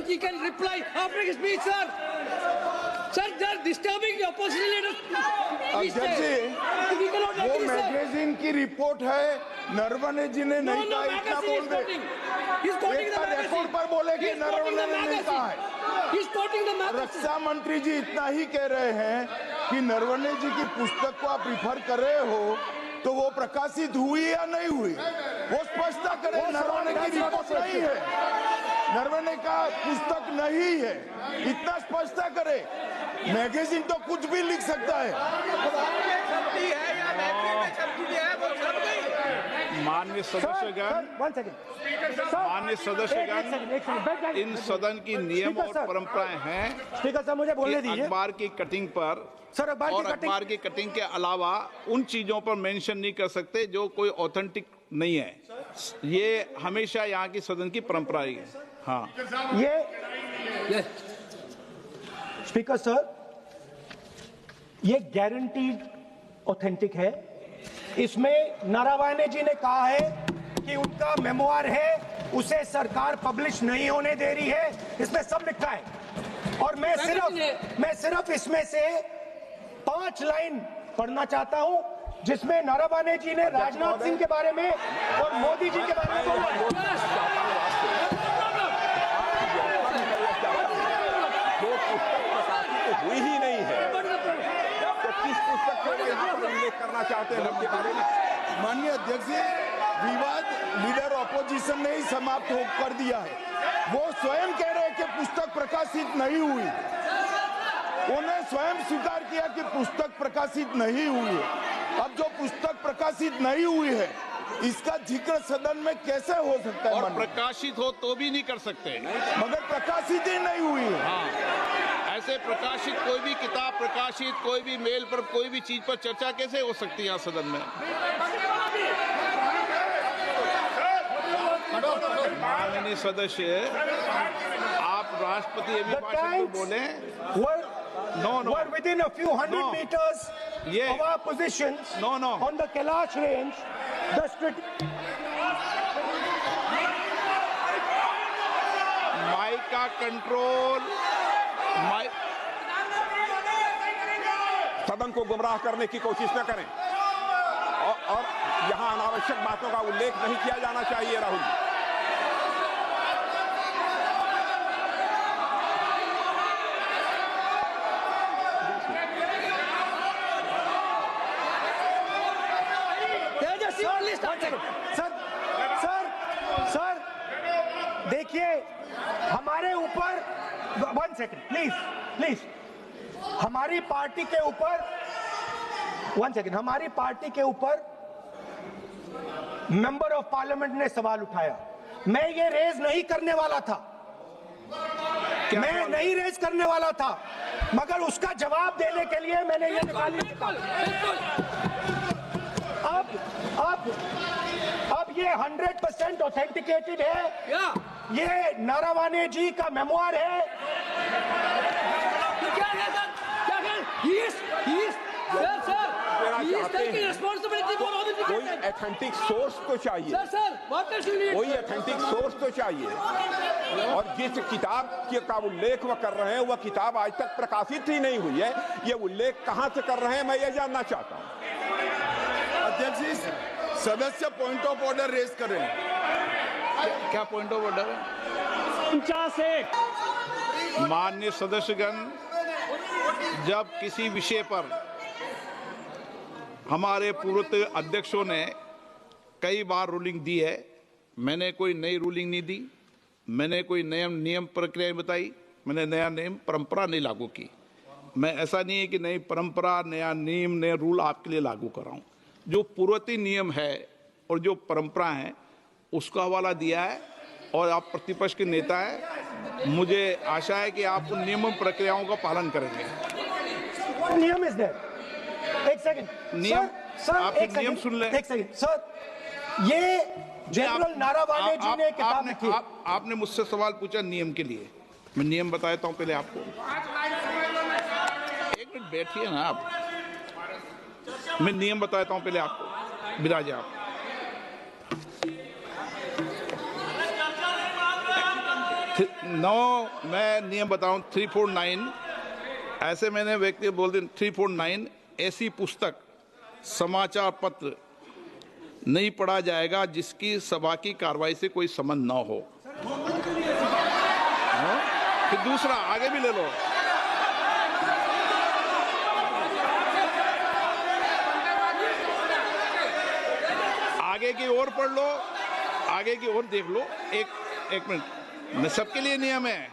he can reply after his speech, sir. Sir, they are disturbing the opposition leaders. अध्यक्ष जी, वो magazine की report है, नरवणे जी ने नहीं कहा, इतना बोल दे। रिकॉर्ड पर बोले कि नरवणे ने नहीं कहा है। रक्षा मंत्री जी इतना ही कह रहे हैं कि नरवणे जी की पुस्तक को आप रिफर कर रहे हो, तो वो प्रकाशित हुई या नहीं हुई, वो स्पष्ट करें। नरवणे की रिपोर्ट नहीं है, नरवणे का पुस्तक नहीं है, इतना स्पष्ट करे। मैगजीन तो कुछ भी लिख सकता है। माननीय सदस्यगण, इन सदन की नियम और परंपराएं हैं। स्पीकर साहब, मुझे बोलने दीजिए। अखबार की कटिंग पर सर, अखबार की कटिंग के अलावा उन चीजों पर मेंशन नहीं कर सकते जो कोई ऑथेंटिक नहीं है। ये हमेशा यहाँ की सदन की परंपरा है। हाँ, ये स्पीकर सर, ये गारंटीड ऑथेंटिक है। इसमें नारावाने जी ने कहा है कि उनका मेमोआर है, उसे सरकार पब्लिश नहीं होने दे रही है, इसमें सब लिखा है। और मैं सिर्फ इसमें से 5 लाइन पढ़ना चाहता हूं, जिसमें नारावाने जी ने राजनाथ सिंह के बारे में और मोदी जी के बारे में बोला है। हुई ही नहीं है, तो किस पुस्तक को यहाँ पर उल्लेख करना चाहते हैं उनके बारे में? माननीय अध्यक्ष जी, विवाद लीडर ऑपोजिशन ने ही समाप्त कर दिया है। वो स्वयं कह रहे हैं कि पुस्तक प्रकाशित नहीं हुई, उन्हें स्वयं स्वीकार किया कि पुस्तक प्रकाशित नहीं हुई है। अब जो पुस्तक प्रकाशित नहीं हुई है, इसका जिक्र सदन में कैसे हो सकता है? और प्रकाशित हो तो भी नहीं कर सकते, मगर प्रकाशित ही नहीं हुई है। हाँ, ऐसे प्रकाशित कोई भी किताब प्रकाशित, कोई भी मेल पर, कोई भी चीज पर चर्चा कैसे हो सकती है यहाँ सदन में? माननीय सदस्य, आप राष्ट्रपति एवं भाषण में बोले। Were within a few hundred meters of our positions on the Kailash range. Mic का कंट्रोल, सदन को गुमराह करने की कोशिश न करें, और यहाँ अनावश्यक बातों का उल्लेख नहीं किया जाना चाहिए। राहुल, सर देखिए, हमारे ऊपर 1 सेकंड प्लीज, हमारी पार्टी के ऊपर 1 सेकंड, हमारी पार्टी के ऊपर मेंबर ऑफ पार्लियामेंट ने सवाल उठाया। मैं ये रेज नहीं करने वाला था, मैं नहीं रेज करने वाला था, मगर उसका जवाब देने के लिए मैंने ये निकाली। अब ये 100% ऑथेंटिकेटेड है। ये नारावाने जी का मेमोआर है। कोई ऑथेंटिक सोर्स तो चाहिए, कोई ऑथेंटिक सोर्स तो चाहिए। और जिस किताब का उल्लेख वह कर रहे हैं, वह किताब आज तक प्रकाशित ही नहीं हुई है। ये उल्लेख कहां से कर रहे हैं, मैं ये जानना चाहता हूं। अध्यक्ष जी, सदस्य पॉइंट ऑफ ऑर्डर रेज करें। क्या पॉइंट ऑफ ऑर्डर है? 50 माननीय सदस्यगण, जब किसी विषय पर हमारे पूर्व अध्यक्षों ने कई बार रूलिंग दी है, मैंने कोई नई रूलिंग नहीं दी, मैंने कोई नियम प्रक्रिया बताई, मैंने नया नियम परंपरा नहीं लागू की। मैं ऐसा नहीं है कि नई परंपरा, नया नियम, नया रूल आपके लिए लागू कर रहा हूँ। जो पूर्ववर्ती नियम है और जो परंपरा है, उसका हवाला दिया है। और आप प्रतिपक्ष के नेता हैं, मुझे आशा है कि आप उन नियम प्रक्रियाओं का पालन करेंगे। नियम इज देयर। एक सेकंड, नियम, आप नियम सुन लें। एक सेकंड सर, ये जनरल नारावाने जी ने किताब लिखी। आपने मुझसे सवाल पूछा नियम के लिए, मैं नियम बताता हूं पहले आपको। एक मिनट बैठिए ना आप, मैं नियम बताता हूं पहले आपको। विराज आप, 9 मैं नियम बताऊं 349 ऐसे मैंने व्यक्ति बोल दिया 349 ऐसी पुस्तक समाचार पत्र नहीं पढ़ा जाएगा जिसकी सभा की कार्रवाई से कोई संबंध ना हो। फिर दूसरा आगे भी ले लो। आगे की ओर पढ़ लो, आगे की ओर देख लो। एक मिनट, सबके लिए नियम है,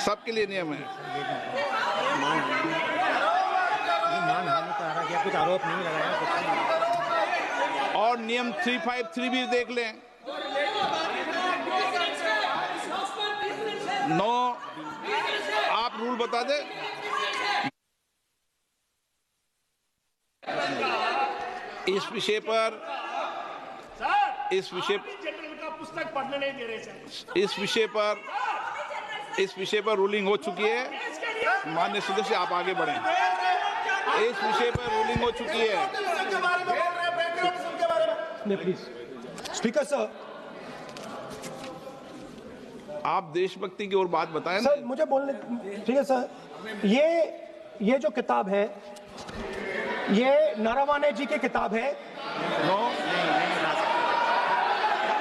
सबके लिए नियम है। कुछ आरोप नहीं लगाया। और नियम 353 भी देख लें। 9 आप रूल बता दे। इस विषय पर पुस्तक पढ़ने नहीं दे रहे सर। इस विषय पर रूलिंग हो चुकी है। माननीय सदस्य आप आगे बढ़ें। इस विषय पर रूलिंग हो चुकी है। प्लीज स्पीकर सर, आप देशभक्ति की ओर बात बताएं ना। सर मुझे बोलने, ठीक है सर। ये जो किताब है ये नारावाने जी की किताब है।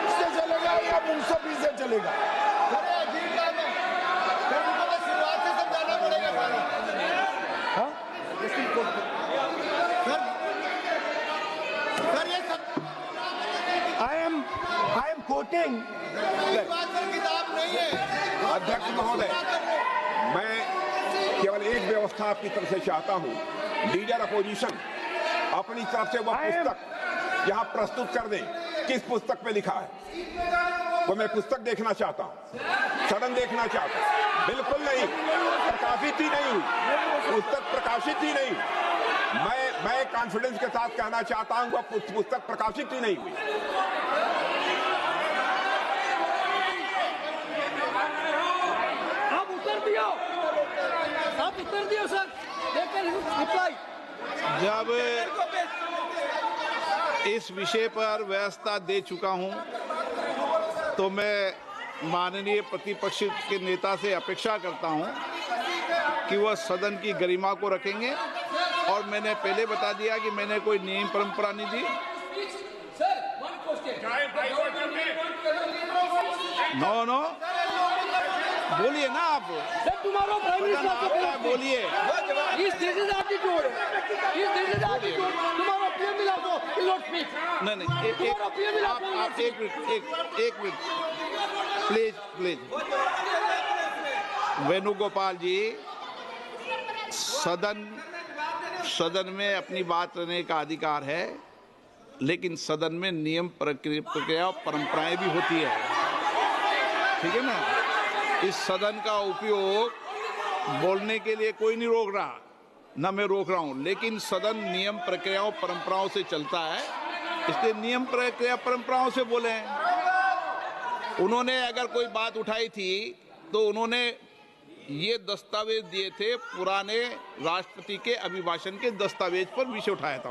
इससे चलेगा या मुंसफी से चलेगा? I am quoting। किताब नहीं है। अध्यक्ष महोदय, मैं केवल एक व्यवस्था आपकी तरफ से चाहता हूं। लीडर अपोजिशन अपनी तरफ से वह पुस्तक यहाँ प्रस्तुत कर दें। किस पुस्तक पे लिखा है वो मैं पुस्तक देखना चाहता हूँ, सदन देखना चाहता हूँ। बिल्कुल नहीं, प्रकाशित ही नहीं हुई पुस्तक, प्रकाशित ही नहीं। मैं कॉन्फिडेंस के साथ कहना चाहता हूँ वह पुस्तक प्रकाशित ही नहीं हुई। आप उत्तर दियो सर। रिप्लाई। जब इस विषय पर व्यवस्था दे चुका हूं तो मैं माननीय प्रतिपक्ष के नेता से अपेक्षा करता हूं कि वह सदन की गरिमा को रखेंगे। और मैंने पहले बता दिया कि मैंने कोई नियम परंपरा नहीं दी। नो बोलिए ना आप। तुम्हारा प्राइम मिनिस्टर बोलिए। तुम्हारा पीएम मिला तो नहीं एक मिनट प्लीज। वेणुगोपाल जी, सदन में अपनी बात करने का अधिकार है, लेकिन सदन में नियम प्रक्रिया और परंपराएं भी होती है, ठीक है ना। इस सदन का उपयोग बोलने के लिए कोई नहीं रोक रहा, ना मैं रोक रहा हूं, लेकिन सदन नियम प्रक्रियाओं परंपराओं से चलता है, इसलिए नियम प्रक्रिया परंपराओं से बोले। उन्होंने अगर कोई बात उठाई थी तो उन्होंने ये दस्तावेज दिए थे, पुराने राष्ट्रपति के अभिभाषण के दस्तावेज पर विषय उठाया था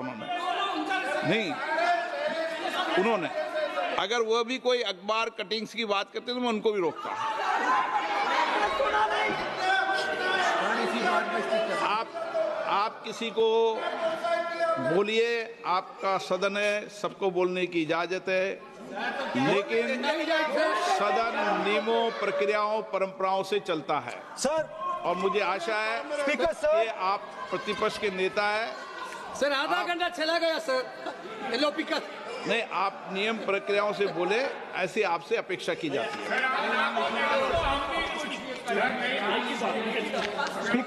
उन्होंने अगर वह भी कोई अखबार कटिंग्स की बात करते तो मैं उनको भी रोकता। आप किसी को बोलिए, आपका सदन है, सबको बोलने की इजाजत है, लेकिन सदन नियमों प्रक्रियाओं परंपराओं से चलता है सर। और मुझे आशा है स्पीकर सर, कि आप प्रतिपक्ष के नेता है सर। आधा घंटा चला गया सर। नहीं, आप नियम प्रक्रियाओं से बोले, ऐसी आपसे अपेक्षा की जाती है। स्पीकर